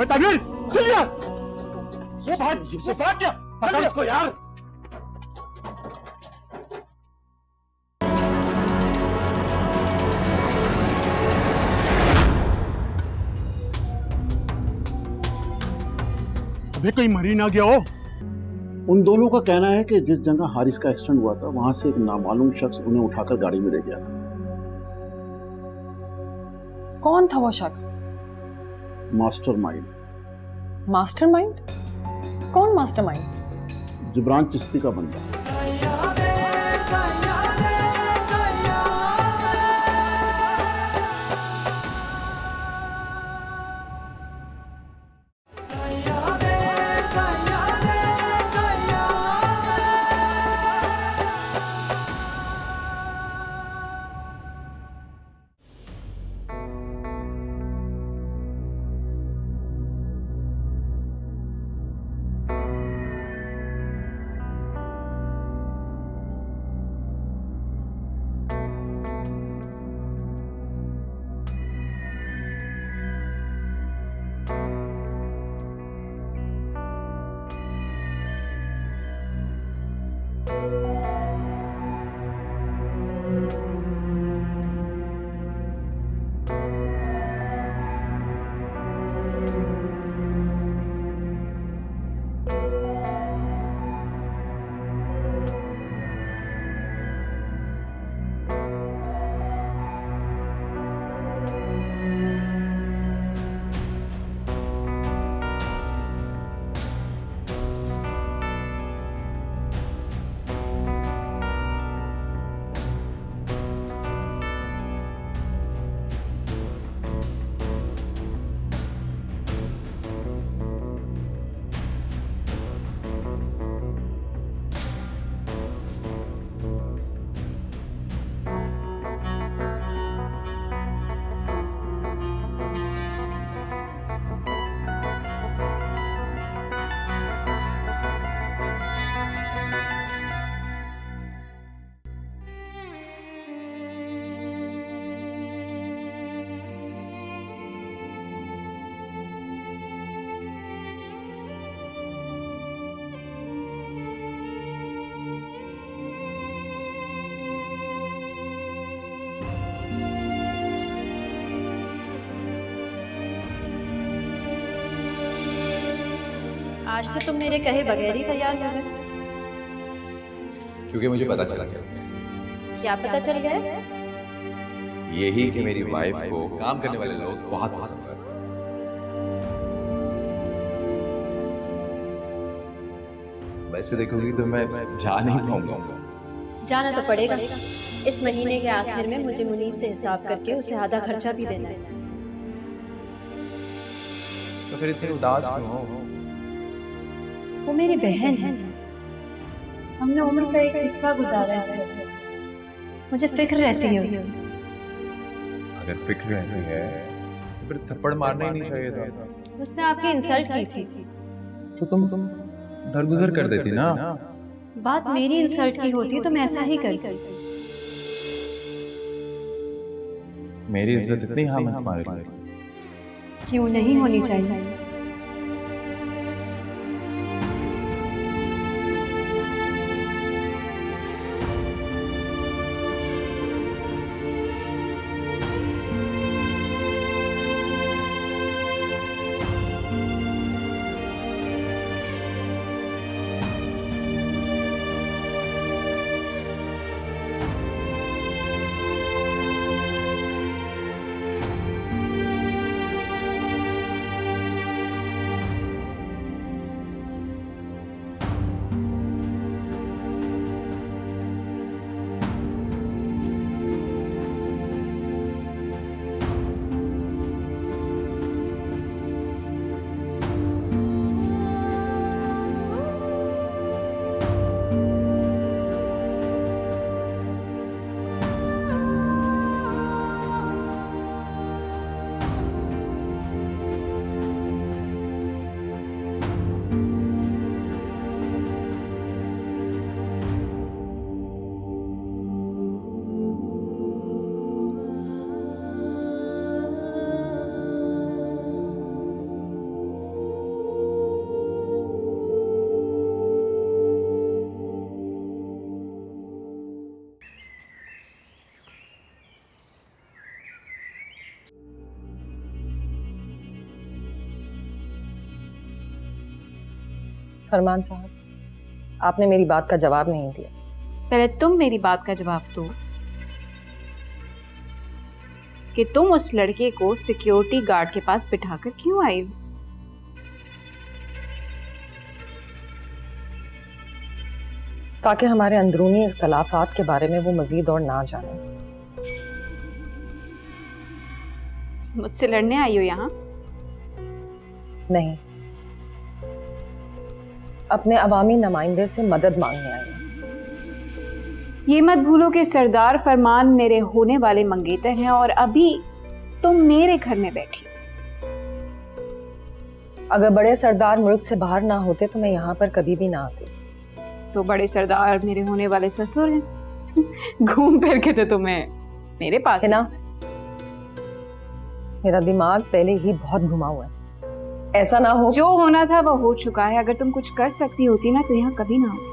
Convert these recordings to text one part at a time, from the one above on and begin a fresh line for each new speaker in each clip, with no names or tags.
अबे तनवीर चल यार, वो भाग क्या, पकड़ उसको यार। अबे कोई मरी ना गया हो।
उन दोनों का कहना है कि जिस जगह हारिस का एक्सीडेंट हुआ था वहां से एक नामालूम शख्स उन्हें उठाकर गाड़ी में ले गया था।
कौन था वो शख्स?
मास्टरमाइंड।
मास्टरमाइंड? कौन मास्टरमाइंड?
जिब्रान चिश्ती का बंदा।
आज तो तुम मेरे कहे बगैर ही तैयार हो गए।
क्योंकि मुझे पता चला
क्या पता चल गया?
यही कि मेरी वाइफ को काम करने वाले लोग बहुत पसंद करते हैं। वैसे देखोगी तो मैं जा नहीं पाऊंगा।
जाना तो पड़ेगा। इस महीने के आखिर में मुझे मुनीब से हिसाब करके उसे आधा खर्चा भी देना है।
तो फिर इतनी उदास क्यों हो?
वो मेरी बहन है। हमने उम्र का एक हिस्सा गुजारा है। मुझे फिक्र रहती है उसकी।
अगर फिक्र रहती है तो फिर थप्पड़ मारना ही नहीं चाहिए था।
उसने आपकी इंसल्ट की थी
तो तुम दरगुजर कर देती ना।
बात मेरी इंसल्ट की होती तो मैं ऐसा ही करती।
मेरी इज्जत इतनी हाँ मत तुम्हारे लिए।
क्यों नहीं होनी चाहिए?
फरमान साहब, आपने मेरी बात का जवाब नहीं दिया।
पहले तुम मेरी बात का जवाब दो कि तुम उस लड़के को सिक्योरिटी गार्ड के पास बिठाकर क्यों आई हो?
ताकि हमारे अंदरूनी इख्तलाफात के बारे में वो मजीद और ना जाने।
मुझसे लड़ने आई हो यहाँ?
नहीं, अपने अवामी नुमाइंदे से मदद मांगने आई हूं।
ये मत भूलो कि सरदार फरमान मेरे होने वाले मंगेतर हैं और अभी तुम मेरे घर में बैठी।
अगर बड़े सरदार मुल्क से बाहर ना होते तो मैं यहाँ पर कभी भी ना आती।
तो बड़े सरदार मेरे होने वाले ससुर हैं। घूम फिर के तो तुम्हें मेरे पास
है ना। मेरा दिमाग पहले ही बहुत घुमा हुआ है, ऐसा ना हो।
जो होना था वो हो चुका है। अगर तुम कुछ कर सकती होती ना तो यहाँ कभी ना होती।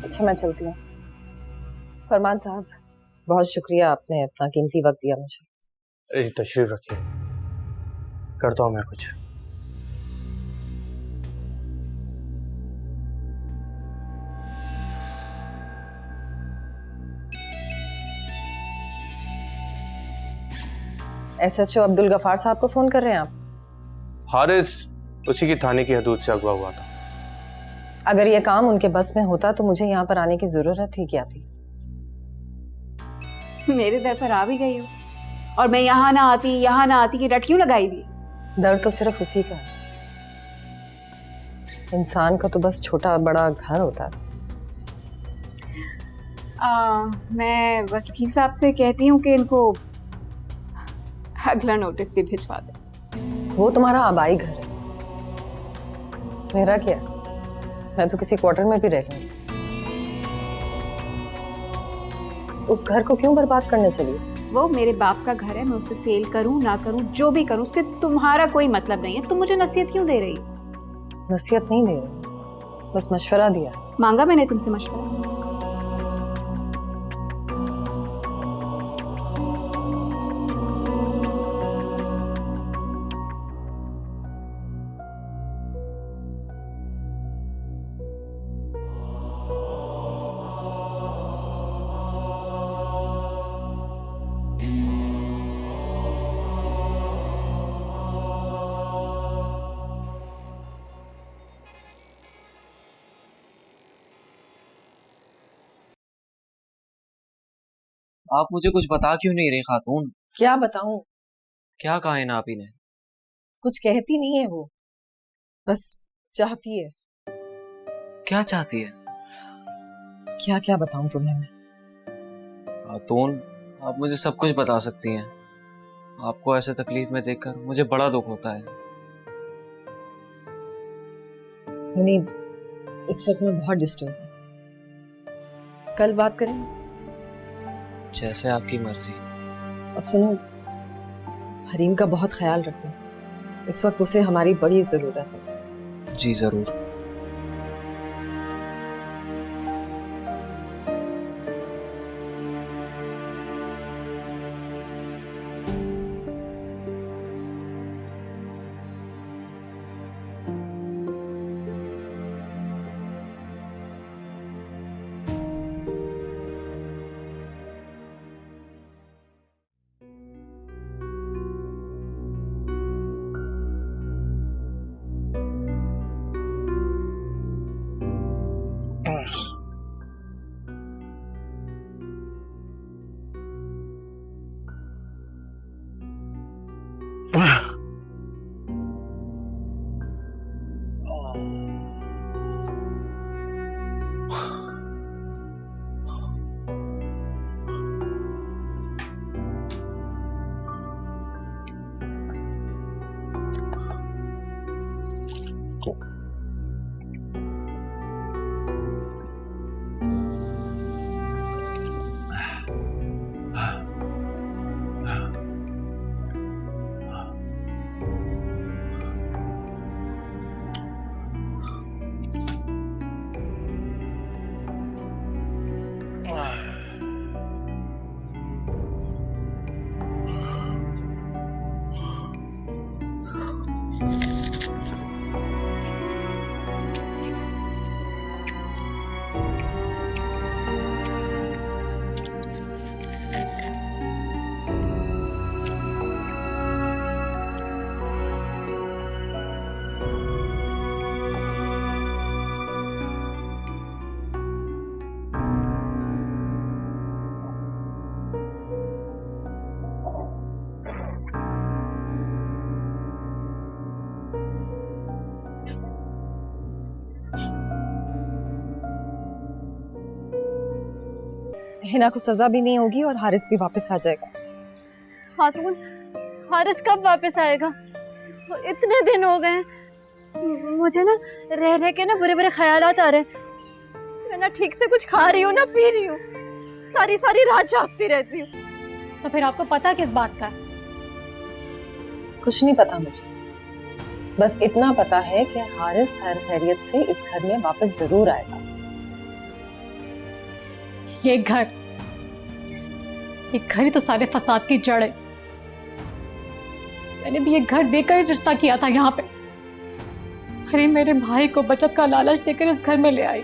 अच्छा, मैं चलती हूँ। फरमान साहब, बहुत शुक्रिया, आपने अपना कीमती वक्त दिया मुझे।
अरे तशरीफ रखिए, करता हूँ मैं कुछ।
SHO अब्दुल गफार साहब को फोन कर रहे हैं आप?
हारिस उसी की थाने की हदूद से अगवा हुआ था।
अगर ये काम उनके बस में होता तो मुझे यहाँ पर आने की जरूरत ही क्या थी?
मेरे दर पर आ भी गई हो और मैं यहाँ ना आती कि रट क्यों लगाई दी?
डर तो सिर्फ उसी का है। इंसान का तो बस छोटा बड़ा घर होता है।
मैं वकील साहब से कहती हूँ कि इनको अगला नोटिस भी भिजवा दे।
वो तुम्हारा आबाई घर है, मेरा क्या? मैं तो किसी क्वार्टर में भी रह लूंगी। उस घर को क्यों बर्बाद करने चली?
वो मेरे बाप का घर है, मैं उसे सेल करूं ना करूं, जो भी करूं उससे तुम्हारा कोई मतलब नहीं है। तुम मुझे नसीहत क्यों दे रही हो?
नसीहत नहीं दे रही, बस मशवरा दिया।
मांगा मैंने तुमसे मशवरा?
आप मुझे कुछ बता क्यों नहीं रही खातून?
क्या बताऊं?
क्या कहा है नापी ने?
कुछ कहती नहीं है वो, बस चाहती है।
क्या चाहती है?
क्या क्या बताऊं तुम्हें मैं?
खातून, आप मुझे सब कुछ बता सकती हैं। आपको ऐसे तकलीफ में देखकर मुझे बड़ा दुख होता है।
मुनीब, इस वक्त मैं बहुत डिस्टर्ब हूँ, कल बात करें?
जैसे आपकी मर्जी।
और सुनो, हरीम का बहुत ख्याल रखना, इस वक्त उसे हमारी बड़ी जरूरत है।
जी जरूर।
हिना को सजा भी नहीं होगी और हारिस भी वापस आ जाएगा।
खातून, हारिस कब वापस आएगा? वो इतने दिन हो गए हैं, मुझे ना रह रह के ना बुरे बुरे ख्यालात आ रहे हैं। मैं ना ठीक से कुछ खा रही हूँ ना पी रही हूँ, सारी सारी रात जागती रहती हूँ।
तो फिर आपको पता किस बात का है?
कुछ नहीं पता मुझे, बस इतना पता है कि हारिस खैर खैरियत से इस घर में वापस जरूर आएगा।
ये घर ही तो सारे फसाद की जड़ है। मैंने भी ये घर देकर ही रिश्ता किया था यहाँ पे। अरे मेरे भाई को बचत का लालच देकर इस घर में ले आई।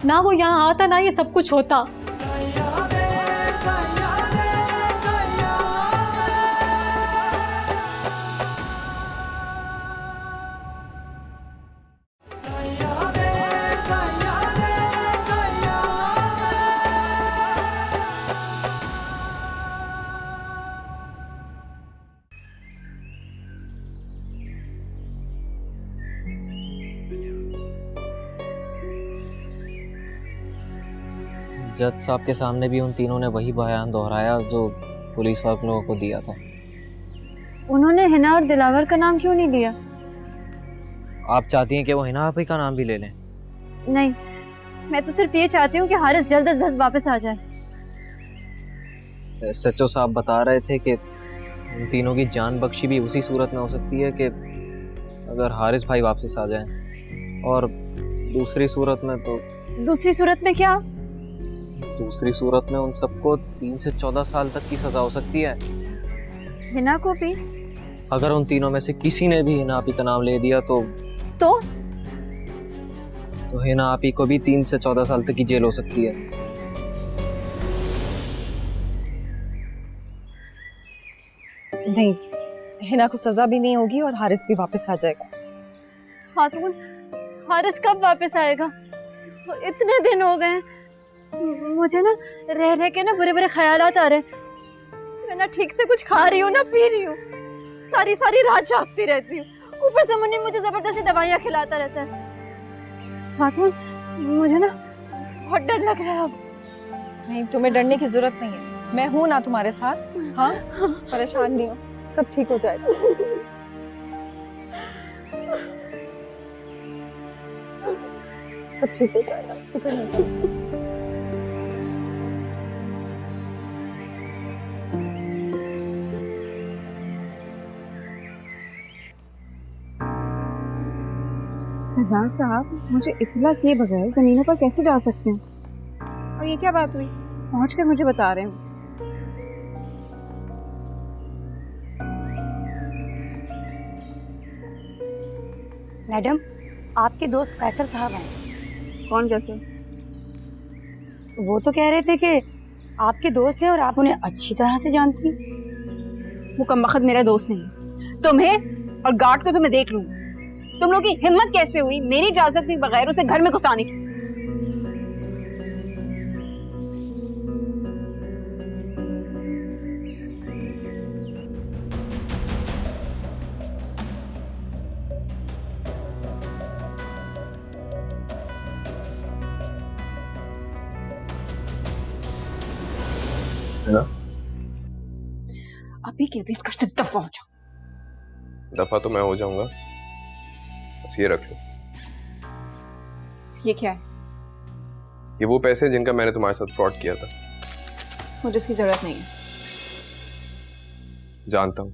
ना वो यहाँ आता ना ये सब कुछ होता।
जज साहब के सामने भी उन तीनों ने वही बयान दोहराया जो पुलिस वालों लोगों को दिया था।
उन्होंने हिना और दिलावर का नाम क्यों नहीं लिया?
आप चाहती हैं कि वो हिना आपी का नाम भी ले लें?
नहीं, मैं तो सिर्फ ये चाहती हूँ कि हारिस जल्द से जल्द वापस आ जाए।
सचो साहब बता रहे थे कि उन तीनों की जान बख्शी भी उसी सूरत में हो सकती है कि अगर हारिस भाई वापस आ जाए, और दूसरी सूरत में तो
दूसरी सूरत में क्या?
दूसरी सूरत में उन सबको 3 से 14 साल तक की सजा हो सकती है।
हिना को भी?
अगर उन तीनों में से किसी ने भी हिना आपी का नाम ले दिया तो हिना आपी को भी 3 से 14 साल तक की जेल हो सकती है।
नहीं, हिना को सजा भी नहीं होगी और हारिस भी वापस आ जाएगा।
खातून, हारिस कब वापस आएगा? वो इतने दिन हो गए हैं, मुझे ना रह रह के ना बुरे बुरे ख्यालात आ रहे हैं। मैं ना ठीक से कुछ खा रही हूँ ना पी रही हूँ, सारी सारी रात जागती रहती हूँ। ऊपर से मुन्नी मुझे जबरदस्ती दवाइयाँ खिलाता रहता है। खातून, मुझे ना बहुत डर लग रहा है अब।
नहीं, तुम्हें डरने की जरूरत नहीं है, मैं हूं ना तुम्हारे साथ। हाँ, परेशान नहीं हो, सब ठीक हो जाएगा। सब ठीक हो जाएगा, फिक्र नहीं करो।
सरदार साहब, मुझे इत्तला किए बगैर जमीनों पर कैसे जा सकते हैं? और ये क्या बात हुई? पहुंचकर मुझे बता रहे हैं।
मैडम, आपके दोस्त कैसर साहब हैं।
कौन कैसे?
वो तो कह रहे थे कि आपके दोस्त हैं और आप उन्हें अच्छी तरह से जानती हैं।
वो कमबख्त मेरा दोस्त नहीं। तुम्हें और गार्ड को तो मैं देख लूँ। तुम लोग की हिम्मत कैसे हुई मेरी इजाजत के बगैर उसे घर में घुसाने की? अभी के अभी इस घर से दफा हो जाओ।
दफा तो मैं हो जाऊंगा, बस ये रख लो।
ये क्या है?
ये वो पैसे हैं जिनका मैंने तुम्हारे साथ फ्रॉड किया था।
मुझे इसकी जरूरत नहीं है।
जानता हूँ।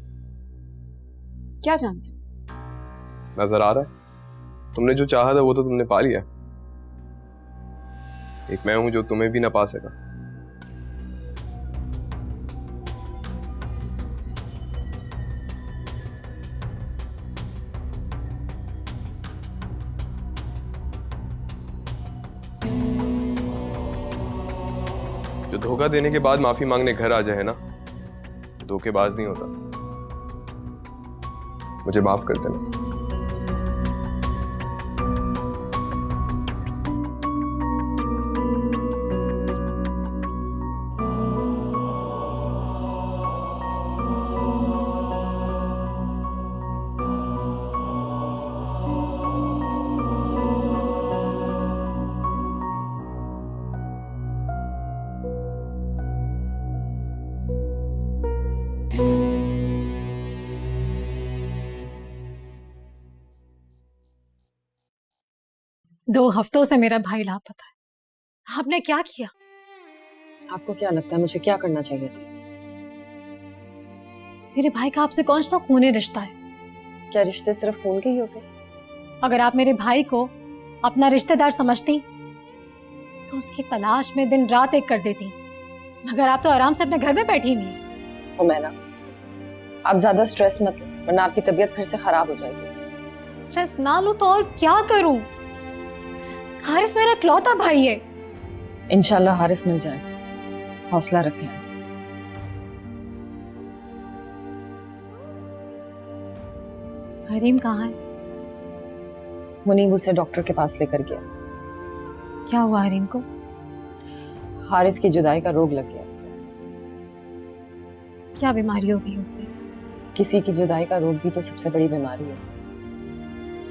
क्या जानते हो?
नजर आ रहा है, तुमने जो चाहा था वो तो तुमने पा लिया। एक मैं हूं जो तुम्हें भी ना पा सका। जो धोखा देने के बाद माफी मांगने घर आ जाए ना, धोखेबाज नहीं होता। मुझे माफ कर देना।
2 हफ्तों से मेरा भाई लापता है। आपने क्या किया?
आपको क्या लगता है मुझे क्या करना चाहिए था?
मेरे भाई का आपसे कौन सा खूनी रिश्ता है?
क्या रिश्ते सिर्फ खून के ही होते?
अगर आप मेरे भाई को अपना रिश्तेदार समझती तो उसकी तलाश में दिन रात एक कर देती, मगर आप तो आराम से अपने घर में बैठी नहीं।
हुमैना, आप ज्यादा स्ट्रेस मत लो वरना आपकी तबीयत फिर से खराब हो जाएगी।
स्ट्रेस ना लो तो और क्या करूं? हारिस मेरा इकलौता भाई है।
इंशाल्लाह हारिस मिल जाए, हौसला रखें।
हरीम कहाँ है?
मुनीब उसे डॉक्टर के पास लेकर गया।
क्या हुआ हरीम को?
हारिस की जुदाई का रोग लग गया उसे।
क्या बीमारी हो गई उससे?
किसी की जुदाई का रोग भी तो सबसे बड़ी बीमारी है।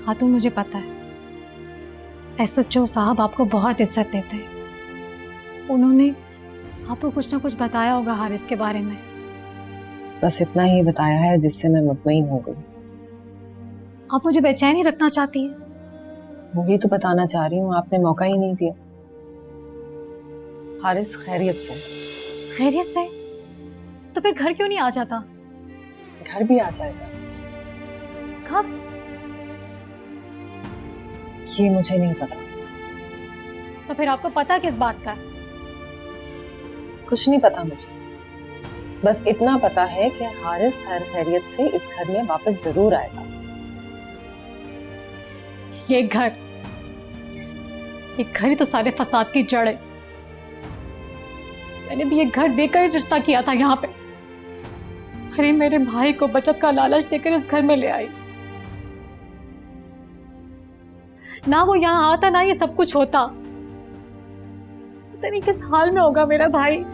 हाँ तो मुझे पता है, एसएचओ साहब आपको बहुत इज्जत देते हैं। उन्होंने आपको कुछ ना कुछ बताया होगा हारिस के बारे में।
बस इतना ही बताया है जिससे मैं मुतमईन हो गई।
आप मुझे बेचैनी रखना चाहती हैं?
वही तो बताना चाह रही हूँ, आपने मौका ही नहीं दिया। हारिस खैरियत से।
खैरियत से? तो फिर घर क्यों नहीं आ जाता?
घर भी आ जाएगा।
कब?
ये मुझे नहीं पता।
तो फिर आपको पता किस बात का?
कुछ नहीं पता मुझे, बस इतना पता है कि हारिस खैर खैरियत से इस घर में वापस जरूर आएगा।
ये घर ही तो सारे फसाद की जड़ है। मैंने भी ये घर देकर ही रिश्ता किया था यहाँ पे। अरे मेरे भाई को बचत का लालच देकर इस घर में ले आई। ना वो यहाँ आता ना ये सब कुछ होता। पता नहीं किस हाल में होगा मेरा भाई।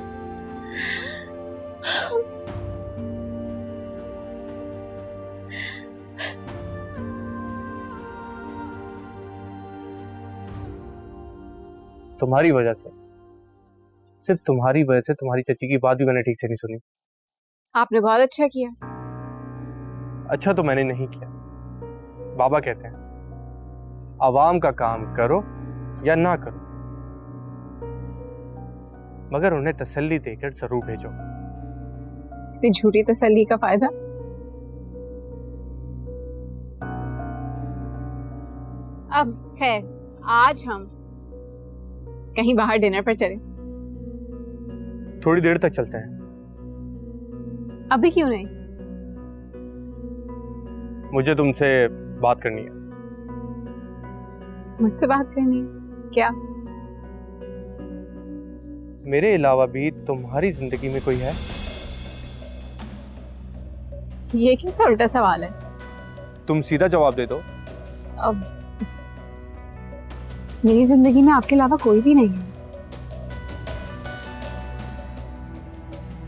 तुम्हारी वजह से, सिर्फ तुम्हारी वजह से तुम्हारी चची की बात भी मैंने ठीक से नहीं सुनी।
आपने बहुत अच्छा किया।
अच्छा तो मैंने नहीं किया। बाबा कहते हैं आवाम का काम करो या ना करो, मगर उन्हें तसल्ली देकर जरूर भेजो।
इसे झूठी तसल्ली का फायदा? अब खैर, आज हम कहीं बाहर डिनर पर चलें।
थोड़ी देर तक चलते हैं।
अभी क्यों नहीं?
मुझे तुमसे बात करनी है।
मुझसे बात करनी है? क्या?
मेरे अलावा भी तुम्हारी जिंदगी में कोई है?
ये कैसा उल्टा सवाल है?
तुम सीधा जवाब दे दो।
अब मेरी जिंदगी में आपके अलावा कोई भी नहीं है।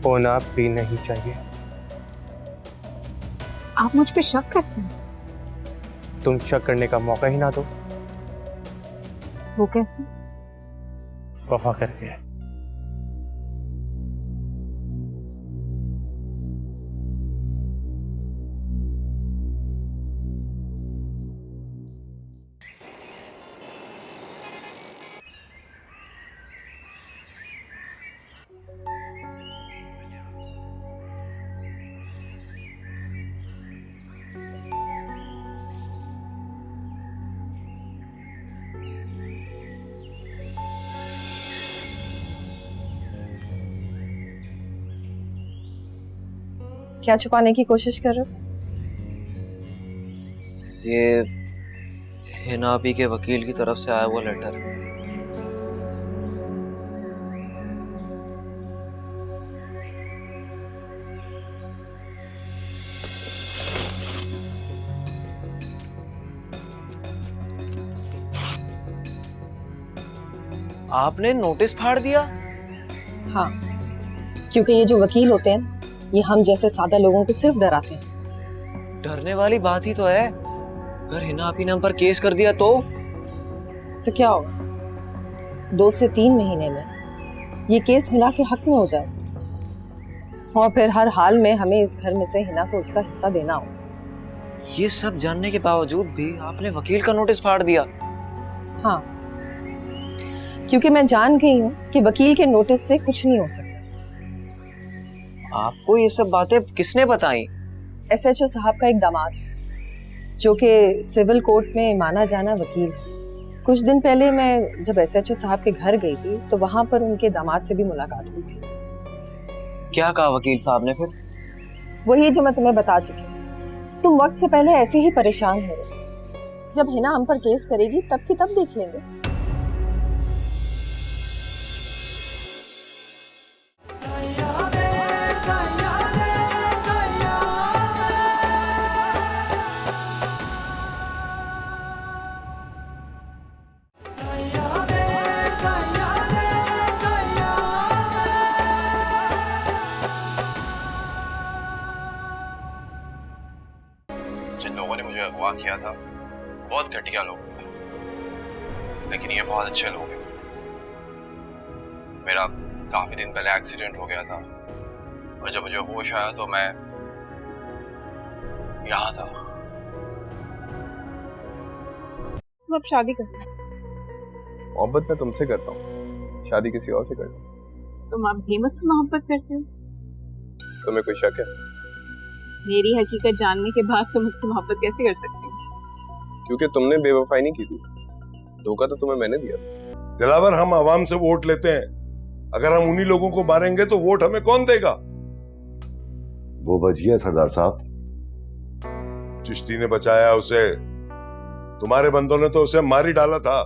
होना भी नहीं चाहिए।
आप मुझ पे शक करते हैं?
तुम शक करने का मौका ही ना दो।
वो कैसे?
वफा करके।
क्या छुपाने की कोशिश कर रहे हो?
ये हिना आपी के वकील की तरफ से आया हुआ लेटर है। आपने नोटिस फाड़ दिया?
हाँ, क्योंकि ये जो वकील होते हैं ये हम जैसे सादा लोगों को सिर्फ डराते हैं।
डरने वाली बात ही तो है। अगर हिना आपी ने हम पर केस कर दिया तो
क्या होगा? 2 से 3 महीने में ये केस हिना के हक में हो जाए और फिर हर हाल में हमें इस घर में से हिना को उसका हिस्सा देना होगा।
ये सब जानने के बावजूद भी आपने वकील का नोटिस फाड़ दिया।
हाँ, क्योंकि मैं जान गई हूँ कि वकील के नोटिस से कुछ नहीं हो सकता।
आपको ये सब बातें किसने बताई?
एसएचओ साहब का एक दामाद, जो कि सिविल कोर्ट में माना जाना वकील है। कुछ दिन पहले मैं जब एसएचओ साहब के घर गई थी तो वहां पर उनके दामाद से भी मुलाकात हुई थी।
क्या कहा वकील साहब ने फिर?
वही जो मैं तुम्हें बता चुकी हूँ। तुम वक्त से पहले ऐसे ही परेशान हो रहे। जब हिना हम पर केस करेगी तब की तब देख लेंगे।
जिन लोगों ने मुझे अगवा किया था बहुत घटिया लोग हैं, लेकिन ये बहुत अच्छे लोग हैं। मेरा काफी दिन पहले एक्सीडेंट हो गया था और जब मुझे होश आया तो मैं यहाँ था।
तुम अब शादी करना है?
मोहब्बत मैं तुमसे करता हूँ, शादी किसी और से करता हूँ।
तुम अब भी मुझसे मोहब्बत करते हो?
तुम्हें कोई शक है?
मेरी हकीकत जानने के बाद तुम मुझसे मोहब्बत कैसे कर सकते हो?
क्योंकि तुमने बेवफाई नहीं की थी, धोखा तो तुम्हें मैंने दिया।
दिलावर, हम आवाम से वोट लेते हैं, अगर हम उन्हीं लोगों को मारेंगे तो वोट हमें कौन देगा?
वो बच गया सरदार साहब।
चिश्ती ने बचाया उसे, तुम्हारे बंदों ने तो उसे मार ही डाला था।